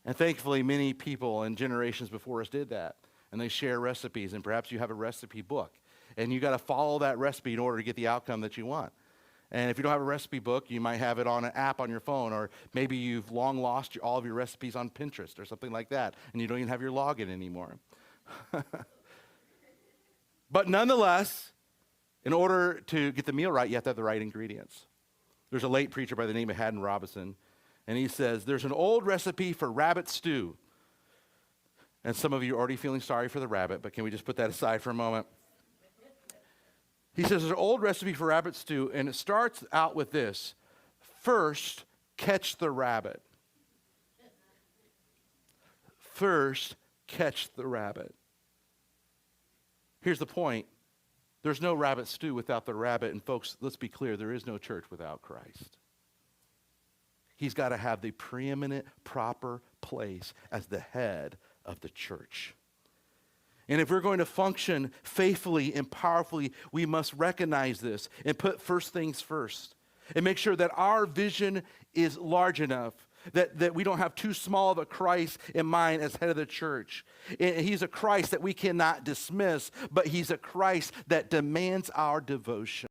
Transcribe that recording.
And thankfully, many people and generations before us did that. And they share recipes, and perhaps you have a recipe book. And you got to follow that recipe in order to get the outcome that you want. And if you don't have a recipe book, you might have it on an app on your phone, or maybe you've long lost all of your recipes on Pinterest or something like that, and you don't even have your login anymore. But nonetheless, in order to get the meal right, you have to have the right ingredients. There's a late preacher by the name of Haddon Robinson, and he says, there's an old recipe for rabbit stew. And some of you are already feeling sorry for the rabbit, but can we just put that aside for a moment? He says there's an old recipe for rabbit stew, and it starts out with this: first, catch the rabbit. First, catch the rabbit. Here's the point. There's no rabbit stew without the rabbit. And folks, let's be clear, there is no church without Christ. He's got to have the preeminent, proper place as the head of the church. And if we're going to function faithfully and powerfully, we must recognize this and put first things first. And make sure that our vision is large enough, that we don't have too small of a Christ in mind as head of the church. And he's a Christ that we cannot dismiss, but he's a Christ that demands our devotion.